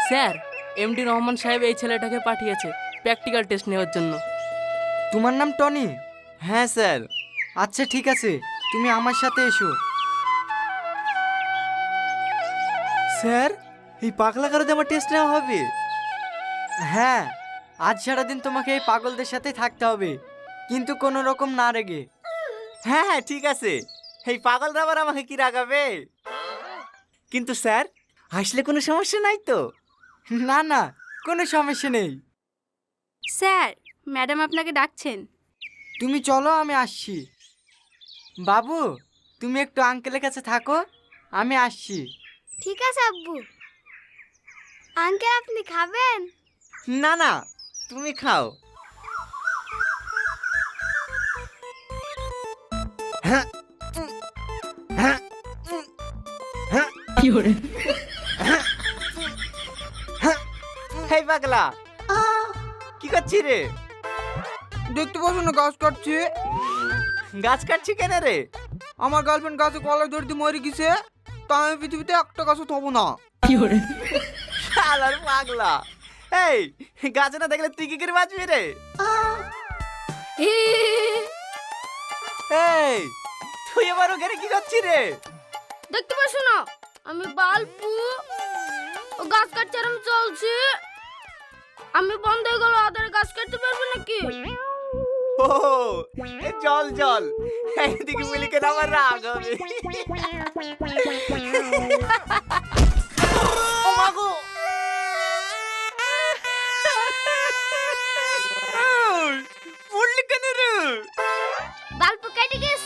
Sir, MD Rahman সাহেব এই ছেলেটাকে পাঠিয়েছে প্র্যাকটিক্যাল টেস্ট নেওয়ার জন্য। তোমার নাম টনি? হ্যাঁ স্যার। আচ্ছা ঠিক আছে, তুমি আমার সাথে এসো। স্যার, এই পাগলা কারোতে আমার টেস্ট নেওয়া হবে? হ্যাঁ, আজ সারাদিন তোমাকে এই পাগলদের সাথে থাকতে হবে, কিন্তু কোনো রকম না রেগে। হ্যাঁ হ্যাঁ ঠিক আছে, এই পাগলরা আবার আমাকে কি রাগাবে? কিন্তু স্যার, আসলে কোনো সমস্যা নাই তো? না না, কোনো সমস্যা নেই। স্যার, ম্যাডাম আপনাকে ডাকছেন। তুমি চলো, আমি আসছি। বাবু, তুমি একটু আঙ্কেলের কাছে থাকো, আমি আসছি। ঠিক আছে আব্বু। আঙ্কেল আপনি খাবেন? না না, তুমি খাও। এই পাগলা, কি করছিস রে? দেখতে পাচ্ছ না গাছ কাটছে? গাছ কাটছি কেন রে? আমার গার্লফ্রেন্ড গাছে কলা ধরে দিয়ে মরে গেছে, তাই আমি পৃথিবীতে একটা গাছও থবো না। শালার পাগলা, এই গাছ না দেখলে তুই কি করে বাঁচবি রে? এই তুই এবার ওখানে কি করছিস রে? দেখতে পাচ্ছ না আমি বালপু, ও গাছ কাটছে আর আমি চলছি। আমি বন্ধ হয়ে গেল, আদারে গাছ কাটতে পারবো নাকি? ও জল জল, এইদিকে মিলিকে আমার রাগ হবে। ও মাগো, পড়লি কেন রে? বালপু কেটে গেছ।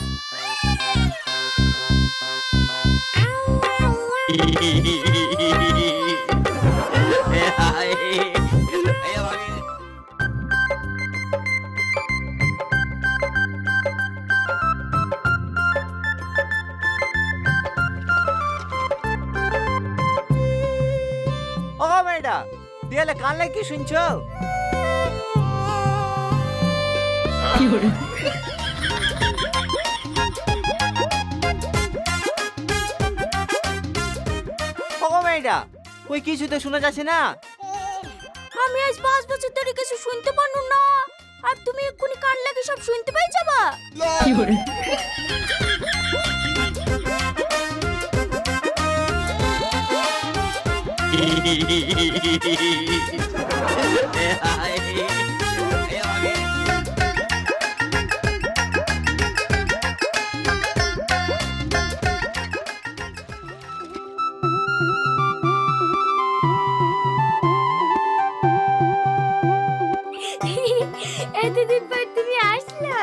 ও মেয়েটা, দেয়ালে কান লাগে কি শুনছো? ও মেয়েটা, ওই কিছু তো শোনা যাচ্ছে না। আমি আজ 5 বছর ধরে কিছু শুনতে পারনু না, আর তুমি এক্ষুনি কান লাগে সব শুনতে পাই যাবা। এতদিন পর তুমি আসলা।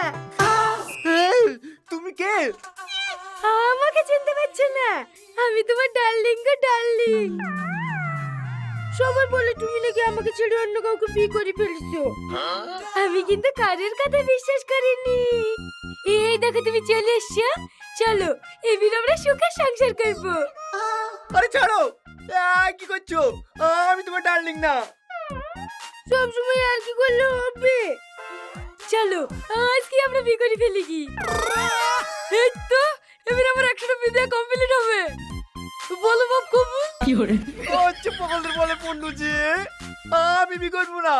তুমি কে? আমাকে চিনতে পারছো না? আমি তোমার ডার্লিং গো ডার্লিং। সবাই বলে তুমি নাকি আমাকে ছেড়ে অন্য কাউকে বিয়ে করে ফেলেছো। আমি কিন্তু কারোর কথা বিশ্বাস করিনি। এই দেখো তুমি চলে এসছো, চলো এবার আমরা সুখে সংসার করব। আরে ছাড়ো, কি করছো? আমি তোমার ডার্লিং না। সব সময় আর কি করলে হবে? চলো আজকে আমরা বিয়ে করে ফেলি কি? এই তো এবার আমার 100টা বিয়ে কমপ্লিট হবে। বলো বাপ কবুল। আচ্ছা পাগলদের বলে পন্ডুজি, আমি বি করবো না।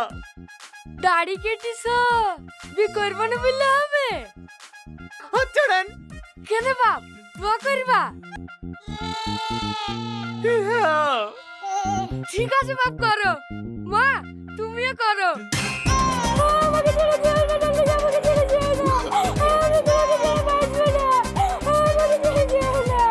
দাড়ি কেটেছো, বিয়ে করবো না বললে হবে? আচ্ছা রেন, কেন বাপ, দোয়া করবা? ঠিক আছে বাপ, করো। মা তুমিও করো। আমাকে ছেড়ে যেও না, আমাকে ছেড়ে যেও না, আমি তোমাকে ছেড়ে বাঁচবো না, আমাকে ছেড়ে যেও না।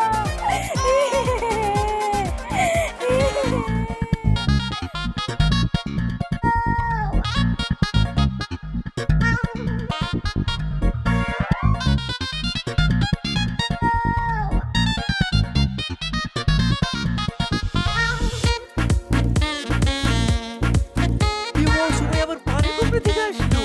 সবাই আবার পানি করবে থেকে আসলো।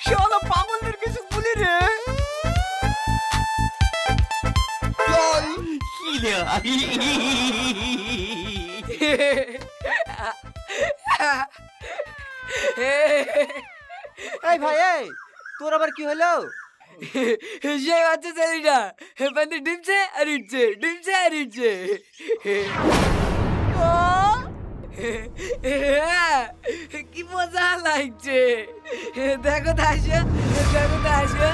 শালা পাগলদের কিছু বলি রে। কি রে? এই ভাই এই তোর আবার কি হলো? সে বাচ্চা ছেলেটা পানি ডিমছে আর ইচ্ছে ডিমছে আর ইচ্ছে কি মজা লাগছে। দেখো তো আসে, দেখো তো আসে।